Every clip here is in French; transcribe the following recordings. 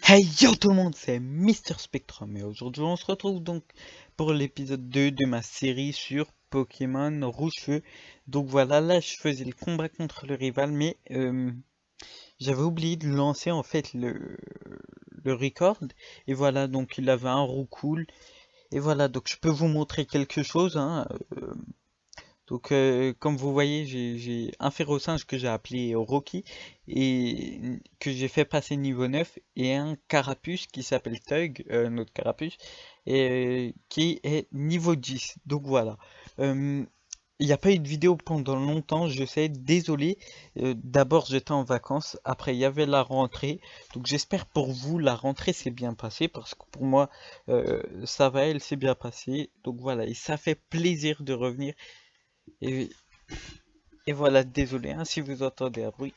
Hey yo tout le monde, c'est Mister Spectrum et aujourd'hui on se retrouve donc pour l'épisode 2 de ma série sur Pokémon Rouge-Feu. Donc voilà, là je faisais le combat contre le rival mais j'avais oublié de lancer en fait le record et voilà donc il avait un Roucoule et voilà donc je peux vous montrer quelque chose hein. Donc, comme vous voyez, j'ai un Ferrosinge que j'ai appelé Rocky et que j'ai fait passer niveau 9 et un Carapuce qui s'appelle Tug, notre Carapuce, et qui est niveau 10. Donc voilà. Euh, Il n'y a pas eu de vidéo pendant longtemps, je sais, désolé. D'abord j'étais en vacances, après il y avait la rentrée. Donc j'espère pour vous la rentrée s'est bien passée parce que pour moi ça va, elle s'est bien passée. Donc voilà, et ça fait plaisir de revenir. Et et voilà, désolé hein, si vous entendez un bruit.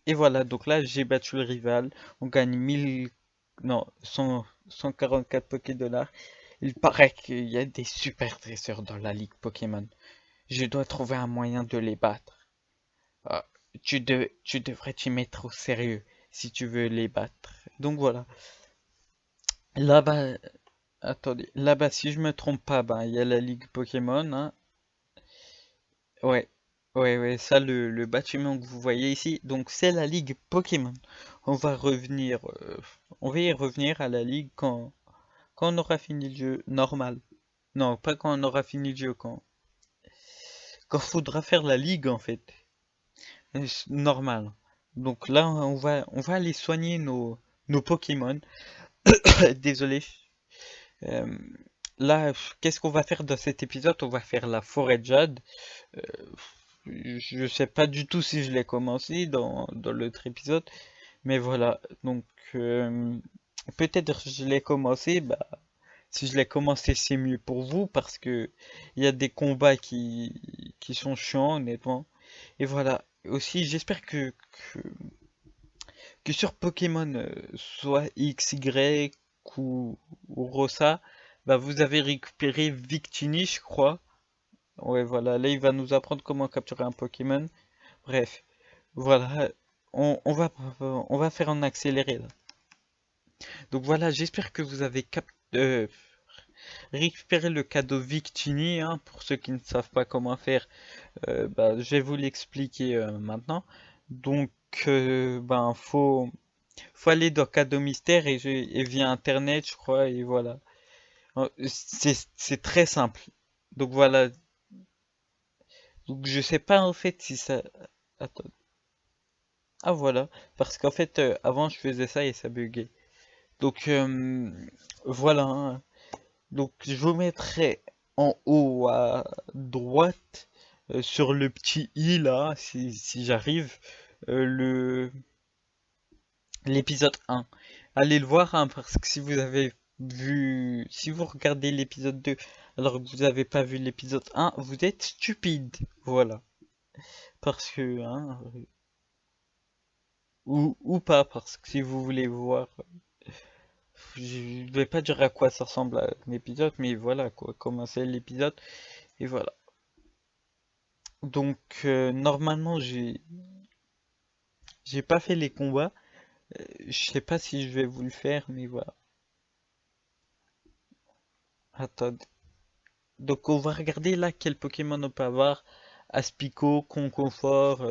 Et voilà, donc là j'ai battu le rival. On gagne 1000, non, 100, 144 Poké-Dollars. Il paraît qu'il y a des super dresseurs dans la ligue Pokémon. Je dois trouver un moyen de les battre. Ah, tu devrais t'y mettre au sérieux si tu veux les battre. Donc voilà. Là-bas, attendez, là-bas si je me trompe pas, ben il y a la ligue Pokémon, hein. Ouais, ouais, ça, le bâtiment que vous voyez ici, donc c'est la Ligue Pokémon. On va revenir, on va y revenir à la Ligue quand on aura fini le jeu normal. Non, pas quand on aura fini le jeu, quand faudra faire la Ligue en fait, normal. Donc là, on va aller soigner nos Pokémon. Désolé. Euh, Là, qu'est-ce qu'on va faire dans cet épisode? On va faire la forêt de Jade. Euh, je sais pas du tout si je l'ai commencé dans l'autre épisode, mais voilà. Donc, peut-être je l'ai commencé. Bah, si je l'ai commencé, c'est mieux pour vous parce que il y a des combats qui sont chiants, honnêtement. Et voilà. Aussi, j'espère que sur Pokémon, soit X, Y ou Rosa, bah, vous avez récupéré Victini, je crois. Ouais, voilà. Là, il va nous apprendre comment capturer un Pokémon. Bref, voilà, on va faire en accéléré là. Donc voilà, j'espère que vous avez récupéré le cadeau Victini, hein, pour ceux qui ne savent pas comment faire, bah, je vais vous l'expliquer maintenant. Donc, ben, faut aller dans cadeau mystère et via internet, je crois, et voilà. C'est très simple. Donc voilà, donc je sais pas en fait si ça... Attends. Ah voilà, parce qu'en fait, avant je faisais ça et ça buguait. Donc voilà, hein. Donc je vous mettrai en haut à droite sur le petit i là, si j'arrive, le l'épisode 1. Allez le voir hein, parce que si vous avez vu, si vous regardez l'épisode 2 alors que vous n'avez pas vu l'épisode 1, vous êtes stupide. Voilà. Parce que, hein, ou pas, parce que si vous voulez voir. Je vais pas dire à quoi ça ressemble à un épisode, mais voilà quoi, comment c'est l'épisode, et voilà. Donc normalement j'ai pas fait les combats, je sais pas si je vais vous le faire, mais voilà. Attends. Donc on va regarder là quel Pokémon on peut avoir, Aspico, Concoffort,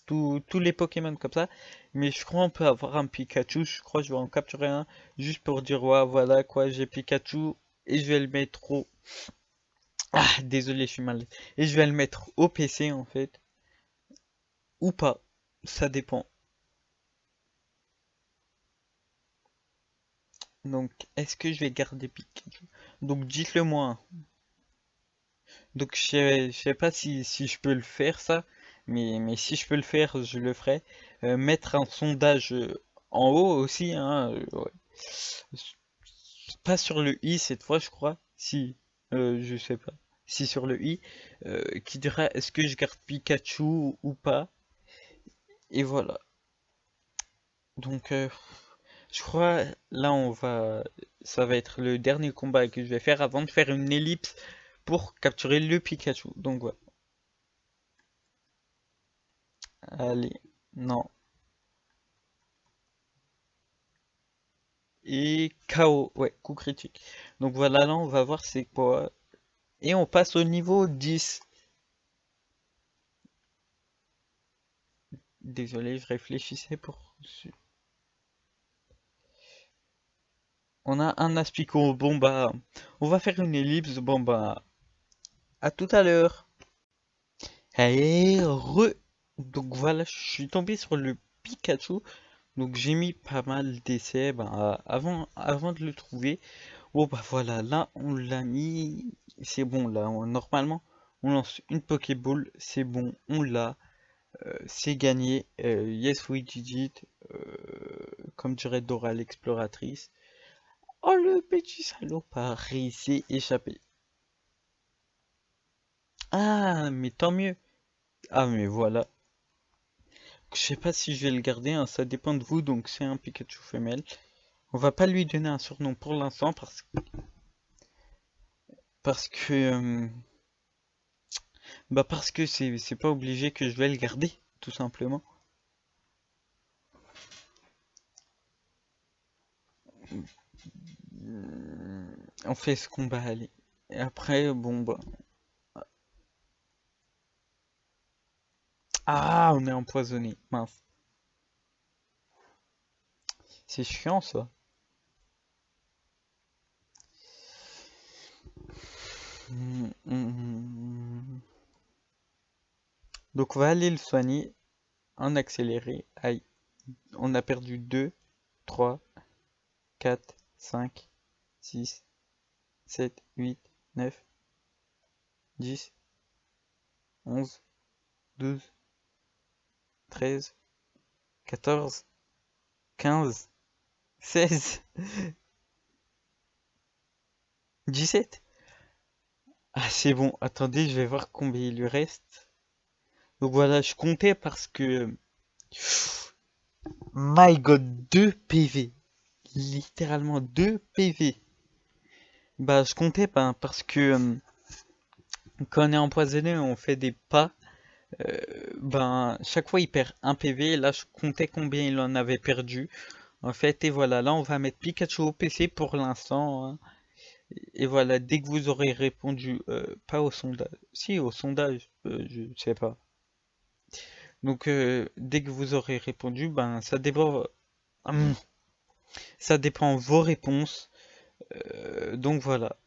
tous les Pokémon comme ça, mais je crois on peut avoir un Pikachu, je crois que je vais en capturer un, juste pour dire ouais voilà quoi, j'ai Pikachu, et je vais le mettre au... Ah, désolé, je suis mal. Et je vais le mettre au PC en fait. Ou pas. Ça dépend. Donc, est-ce que je vais garder Pikachu? Donc, dites-le moi, hein. Donc, je sais pas si je peux le faire ça. Mais si je peux le faire, je le ferai. Mettre un sondage en haut aussi, hein. Ouais. Pas sur le i cette fois, je crois. Si, je sais pas. Si sur le i, qui dira est-ce que je garde Pikachu ou pas. Et voilà. Donc, je crois, là, ça va être le dernier combat que je vais faire avant de faire une ellipse pour capturer le Pikachu. Donc, voilà. Allez, non, et KO, ouais, coup critique. Donc voilà, là on va voir c'est quoi. Et on passe au niveau 10. Désolé, je réfléchissais pour... On a un Aspico, bon bah, on va faire une ellipse, bon bah, à tout à l'heure. Allez, Donc voilà, je suis tombé sur le Pikachu, donc j'ai mis pas mal d'essais bah, avant de le trouver. Bon bah voilà, là on l'a mis, c'est bon là, normalement on lance une Pokéball, c'est bon, on l'a, c'est gagné, yes we did it, comme dirait Dora l'exploratrice. Oh le petit salopard, il s'est échappé. Ah mais tant mieux. Ah mais voilà. Je sais pas si je vais le garder, hein, ça dépend de vous, donc c'est un Pikachu femelle. On va pas lui donner un surnom pour l'instant parce que parce que c'est pas obligé que je vais le garder, tout simplement. On fait ce combat, allez. Et après, bon bah. Ah, on est empoisonné, mince. C'est chiant ça. Hmm. Donc on va aller le soigner en accéléré. Aïe, on a perdu 2, 3, 4, 5, 6, 7, 8, 9, 10, 11, 12, 13, 14, 15, 16, 17. Ah c'est bon, attendez, je vais voir combien il lui reste. Donc voilà, je comptais parce que... My God, 2 PV. Littéralement 2 PV. Bah je comptais pas, hein, parce que quand on est empoisonné, on fait des pas. euh, chaque fois il perd un PV. Là je comptais combien il en avait perdu. En fait, et voilà, là on va mettre Pikachu au PC pour l'instant, hein. Et voilà, dès que vous aurez répondu, pas au sondage, si au sondage, je sais pas. Donc dès que vous aurez répondu, hum, ça dépend vos réponses. Donc voilà.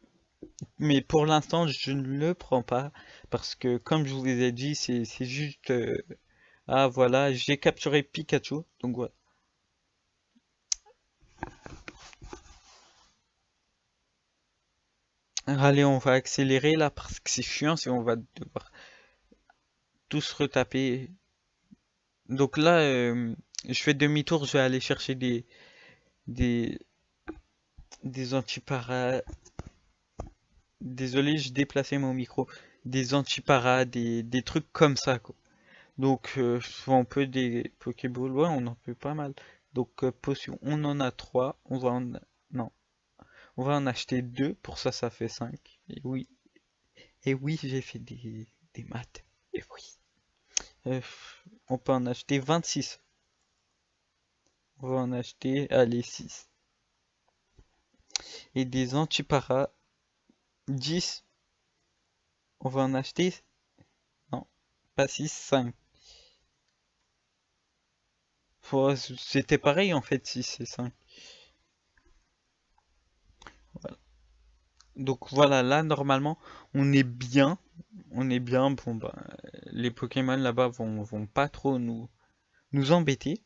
Mais pour l'instant, je ne le prends pas parce que, comme je vous ai dit, c'est juste. Ah voilà, j'ai capturé Pikachu. Donc voilà. Allez, on va accélérer là parce que c'est chiant si on va devoir tous retaper. Donc là, je fais demi-tour, je vais aller chercher des, des antiparas. Désolé, je déplaçais mon micro. Des antiparas, des trucs comme ça, quoi. Donc, on peut des Pokéballs, ouais, on en peut pas mal. Donc, potions, on en a 3. Non, on va en acheter 2. Pour ça, ça fait 5. Et oui, j'ai fait des maths. Et oui. Euh, on peut en acheter 26. On va en acheter, allez, 6. Et des antiparas, 10. On va en acheter, non, pas 6, 5. C'était pareil en fait, 6 et 5. Voilà. Donc voilà, là normalement, on est bien. On est bien. Bon bah, les Pokémon là-bas vont pas trop nous embêter.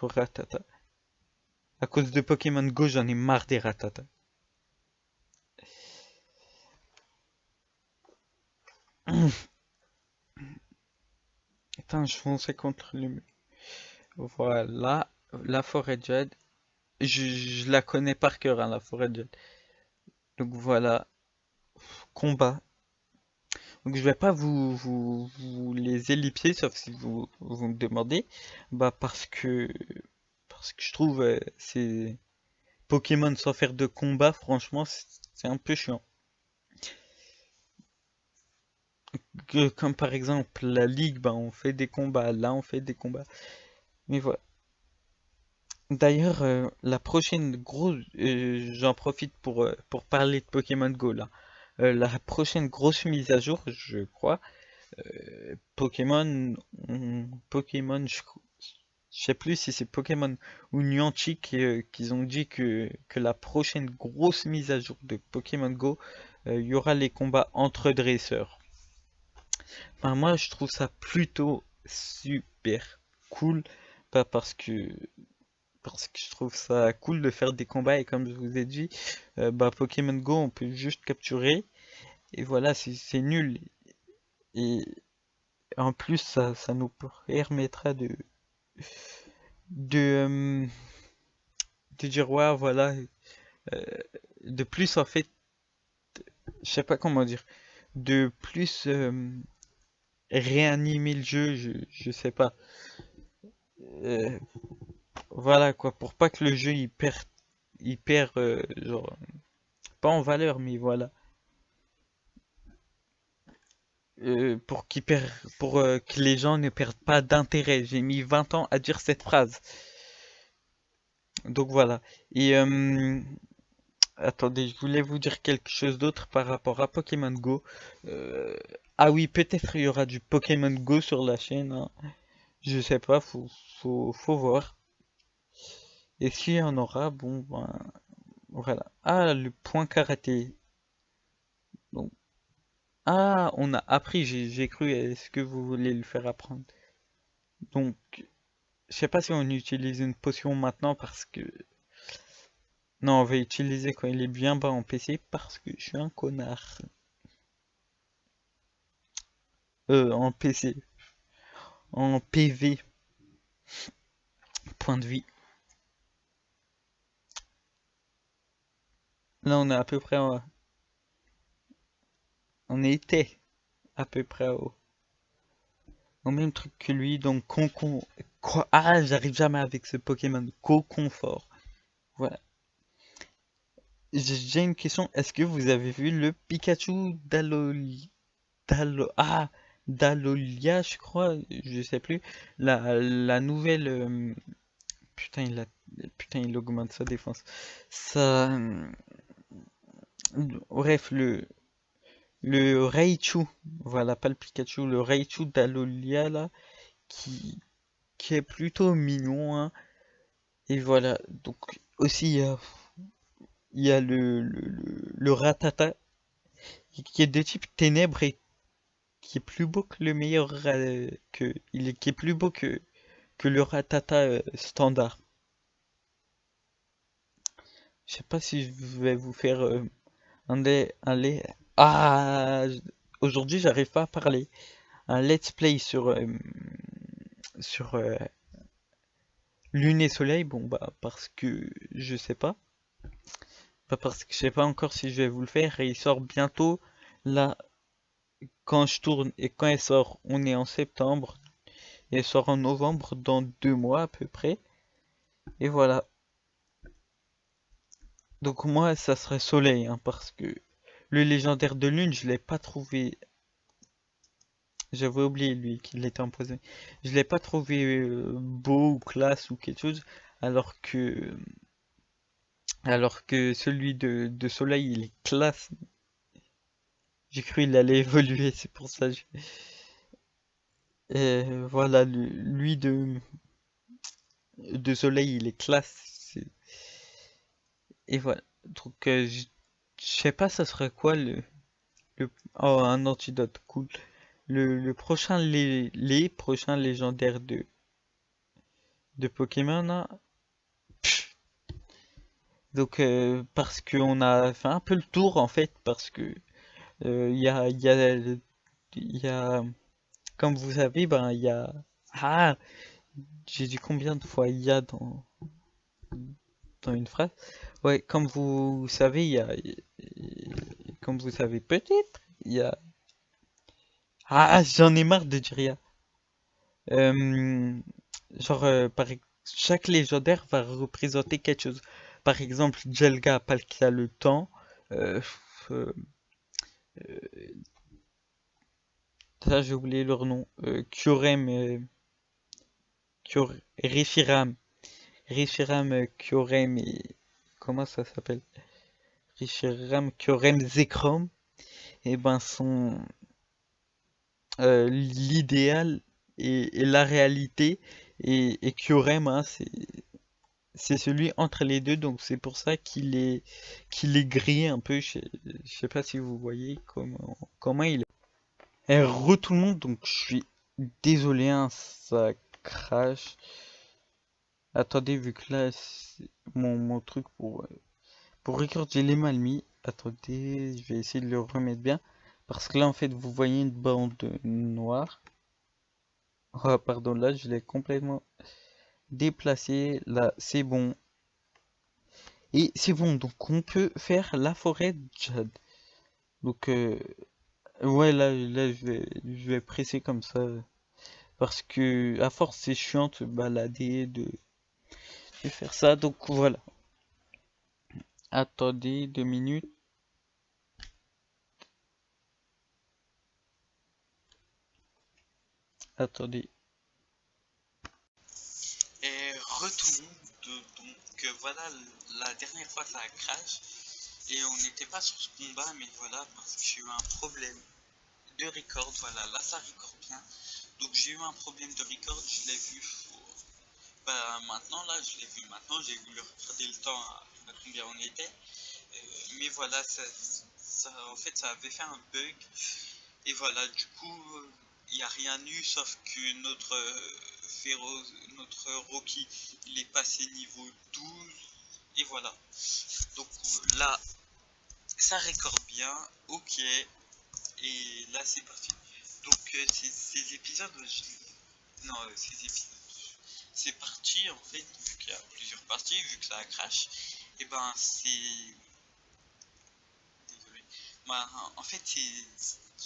Ratata. À cause de Pokémon Go, j'en ai marre des Ratata. Attends, je fonçais contre le mur. Voilà, la forêt Jade. Je la connais par cœur, hein, la forêt Jade. Donc voilà, combat. Donc je vais pas vous les ellipser, sauf si vous me demandez. Parce que je trouve ces Pokémon sans faire de combat, franchement, c'est un peu chiant. Comme par exemple la Ligue, bah on fait des combats, là on fait des combats. Mais voilà. D'ailleurs, la prochaine grosse, j'en profite pour parler de Pokémon Go là. La prochaine grosse mise à jour, je crois, Pokémon, Pokémon, je sais plus si c'est Pokémon ou Niantic qu'ils ont dit que la prochaine grosse mise à jour de Pokémon Go, il y aura les combats entre dresseurs. Enfin, moi, je trouve ça plutôt super cool, pas parce que je trouve ça cool de faire des combats et comme je vous ai dit, bah, Pokémon Go, on peut juste capturer et voilà, c'est nul. Et en plus, ça nous permettra de, euh, de dire, ouais, voilà, euh, de plus en fait, je sais pas comment dire, de plus réanimer le jeu, je sais pas. Euh, voilà quoi, pour pas que le jeu il perd genre, pas en valeur, mais voilà. Pour pour que les gens ne perdent pas d'intérêt. J'ai mis 20 ans à dire cette phrase. Donc voilà. Et attendez, je voulais vous dire quelque chose d'autre par rapport à Pokémon Go. Euh, ah oui, peut-être il y aura du Pokémon Go sur la chaîne, hein. Je sais pas, faut voir. Et s'il y en aura, bon, ben, voilà. Ah, le point karaté. Donc, ah, on a appris, j'ai cru, est-ce que vous voulez le faire apprendre? Donc, je sais pas si on utilise une potion maintenant parce que... Non, on va utiliser quand il est bien bas en PC parce que je suis un connard. En PC. En PV. Point de vie. Là, on est à peu près... On était à peu près au même truc que lui. Donc, quoi? Ah, j'arrive jamais avec ce Pokémon. Confort. Voilà. J'ai une question. Est-ce que vous avez vu le Pikachu ah, Dalolia, je crois, je sais plus. La nouvelle. Putain, putain, il augmente sa défense. Ça. Bref, le Raichu. Voilà, pas le Pikachu. Le Raichu Dalolia, là. Qui, qui est plutôt mignon, hein. Et voilà. Donc, aussi, il y a le Ratata. Qui est de type ténèbres et qui est plus beau que le meilleur qui est plus beau que le Ratata standard. Je sais pas si je vais vous faire Ah, aujourd'hui j'arrive pas à parler. Un let's play sur Lune et Soleil. Bon bah parce que je sais pas. Pas parce que je sais pas encore si je vais vous le faire et il sort bientôt. Là, quand je tourne et quand il sort, on est en septembre. Et il sort en novembre dans 2 mois à peu près. Et voilà. Donc moi, ça serait Soleil, hein, parce que le légendaire de Lune, je l'ai pas trouvé. J'avais oublié lui qu'il était empoisonné. Je l'ai pas trouvé beau ou classe ou quelque chose, alors que alors que celui de Soleil, il est classe. J'ai cru il allait évoluer, c'est pour ça. Et voilà, lui de Soleil, il est classe. Et voilà. Donc je sais pas, ça serait quoi oh, un antidote, cool. Le prochain, les prochains légendaires de Pokémon, là. Donc, parce qu'on a fait un peu le tour, en fait, parce que il y a, comme vous savez, ben, il y a, ah, j'ai dit combien de fois il y a dans une phrase? Ouais, comme vous savez, comme vous savez peut-être, il y a, ah, j'en ai marre de dire il y a. Euh, genre, chaque légendaire va représenter quelque chose. Par exemple, Jelga, parce qu'il a le temps. Euh, euh, Ça, j'ai oublié leur nom. Reshiram. Reshiram Kyorem et... Comment ça s'appelle? Reshiram Kyorem Zekrom, et ben sont l'idéal et la réalité, et Kyorem, hein, c'est celui entre les deux, donc c'est pour ça qu'il est grillé un peu. Je sais pas si vous voyez comment il est. Et re tout le monde, donc je suis désolé, hein, ça crache. Attendez, vu que là, mon truc pour record, je l'ai mal mis. Attendez, je vais essayer de le remettre bien. Parce que là, en fait, vous voyez une bande noire. Oh, pardon, là, je l'ai complètement déplacé. Là, c'est bon. Et c'est bon, donc on peut faire la forêt de Jade. Donc, ouais, là, je vais presser comme ça. Parce que, à force, c'est chiant de se balader, de faire ça. Donc, voilà. Attendez 2 minutes. Attendez. Et retournons. Donc, voilà, la dernière fois, ça a crash. Et on n'était pas sur ce combat, mais voilà, parce que j'ai eu un problème de record. Voilà, là, ça record bien. Donc, j'ai eu un problème de record, je l'ai vu. Bah, maintenant, là, je l'ai vu maintenant. J'ai voulu regarder le temps à combien on était. Mais voilà, en fait, ça avait fait un bug. Et voilà, du coup, il n'y a rien eu, sauf que notre Rocky, il est passé niveau 12. Et voilà. Donc là, ça récorde bien. Ok. Et là, c'est parti. Donc, ces épisodes, non, ces épisodes. C'est parti, en fait, vu qu'il y a plusieurs parties, vu que ça a crash. Et ben, c'est... Désolé. Bah, en fait,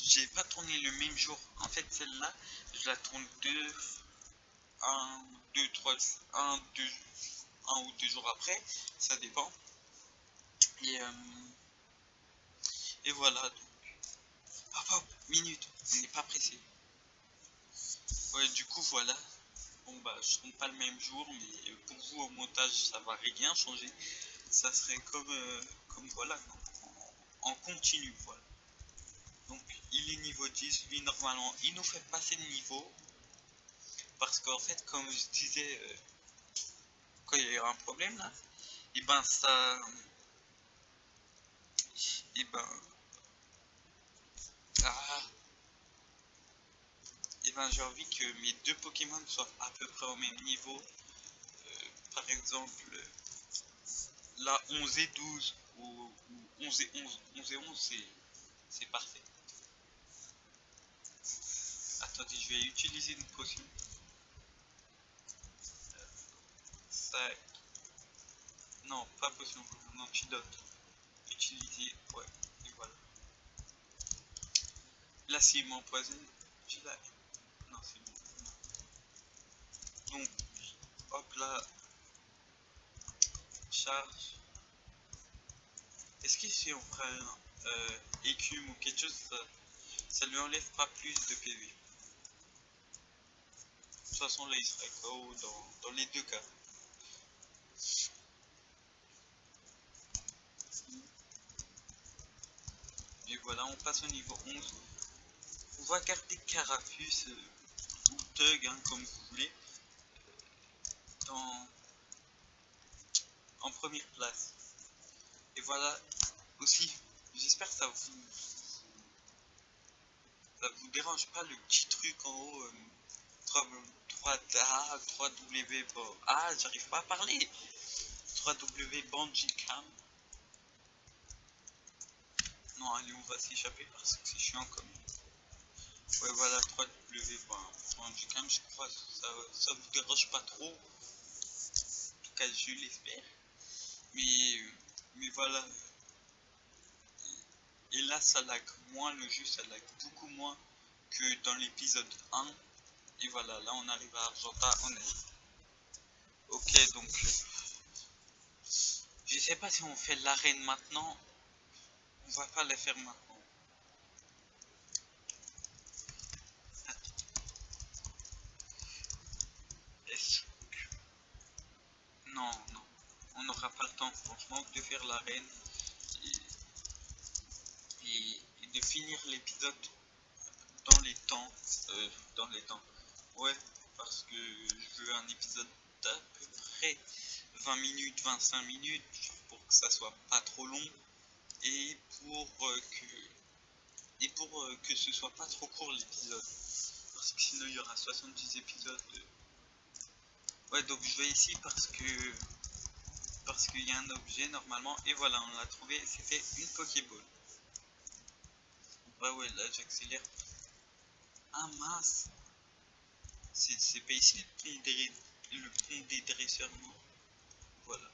j'ai pas tourné le même jour. En fait, celle-là, je la tourne un, deux, trois, un ou 2 jours après. Ça dépend. Et, euh, et voilà. Donc, hop, hop, minute. On n'est pas pressé. Ouais, du coup, voilà. Bon, bah, je tourne pas le même jour, mais pour vous, au montage, ça va rien changer. Ça serait comme voilà, en continu, voilà. Donc, il est niveau 10. Lui, normalement, il nous fait passer le niveau. Parce qu'en fait, comme je disais, quand il y a eu un problème là, et ben ça. Et ben. Ah, et ben j'ai envie que mes deux Pokémon soient à peu près au même niveau. Par exemple, là 11 et 12 ou 11 et 11. 11 et 11, c'est parfait. Attendez, je vais utiliser une potion. Ça. Non, pas potion, un antidote. Utiliser, ouais, et voilà. Là, s'il m'empoisonne, je la. Non, c'est bon. Donc, hop là, charge. Est-ce que si on prend écume ou quelque chose, ça lui enlève pas plus de PV? De toute façon, là, il serait KO dans les deux cas. Et voilà, on passe au niveau 11. On va garder Carafus ou Tug, hein, comme vous voulez, dans, en première place. Et voilà, aussi, j'espère que ça vous dérange pas le petit truc en haut. 3A, 3W, bon, ah, j'arrive pas à parler. 3W Bandicam. Non, allez, on va s'échapper parce que c'est chiant comme. Ouais, voilà, 3W Bandicam, je crois que ça vous dérange pas trop. En tout cas, je l'espère. Mais voilà. Et là, ça lag moins, le jeu, ça lag beaucoup moins que dans l'épisode 1. Et voilà, là, on arrive à Argenta, on est. Ok, donc. Je sais pas si on fait l'arène maintenant. On va pas la faire maintenant. Est-ce que... Non, Non, non. On n'aura pas le temps, franchement, de faire l'arène et, et de finir l'épisode dans les temps. Dans les temps. Ouais, parce que je veux un épisode d'à peu près 20 minutes, 25 minutes, pour que ça soit pas trop long et pour que ce soit pas trop court l'épisode. Parce que sinon il y aura 70 épisodes. Ouais, donc je vais ici parce qu'il y a un objet normalement et voilà, on l'a trouvé, c'était une Pokéball. Ouais, là j'accélère. Ah mince, c'est pas ici le pont des dresseurs, non. Voilà.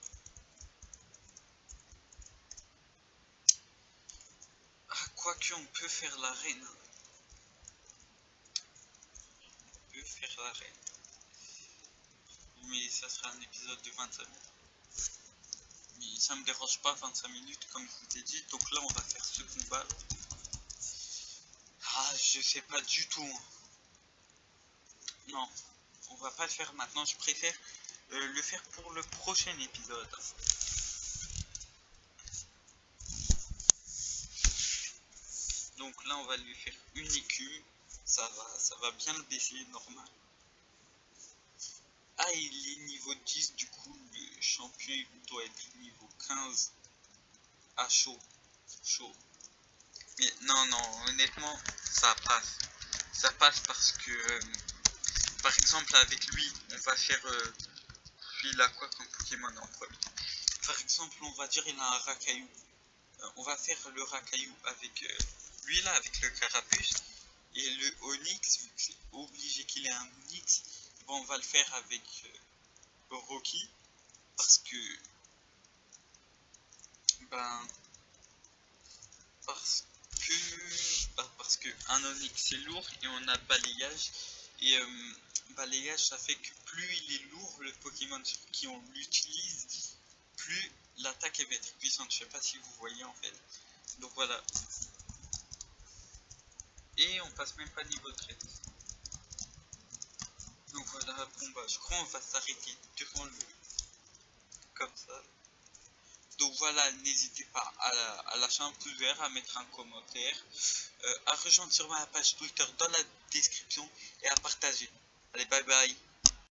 Ah, quoique on peut faire l'arène. On peut faire l'arène. Mais ça sera un épisode de 25 minutes. Mais ça me dérange pas 25 minutes comme je vous ai dit. Donc là on va faire ce combat. Ah, je sais pas du tout. Non, on va pas le faire maintenant. Je préfère le faire pour le prochain épisode. Donc là on va lui faire une écume. Ça va bien le baisser normal. Ah, il est niveau 10, du coup le champion il doit être niveau 15. Ah, chaud. Chaud. Mais non, honnêtement, ça passe. Ça passe parce que, par exemple, avec lui, on va faire. Lui, il a quoi comme Pokémon en premier? Par exemple, on va dire il a un Rakaillou. On va faire le Rakaillou avec lui là, avec le Carapuce. Et le Onix, vu que c'est obligé qu'il ait un Onix, bon, on va le faire avec Rocky. Parce que. Ben. Parce parce que un Onix c'est lourd et on a balayage et balayage ça fait que plus il est lourd le Pokémon sur qui on l'utilise, plus l'attaque va être puissante. Je sais pas si vous voyez en fait. Donc voilà. Et on passe même pas niveau 13. Donc voilà, bon bah je crois on va s'arrêter durant le comme ça. Donc voilà, n'hésitez pas à lâcher un pouce vert, à mettre un commentaire, à rejoindre sur ma page Twitter dans la description et à partager. Allez, bye bye.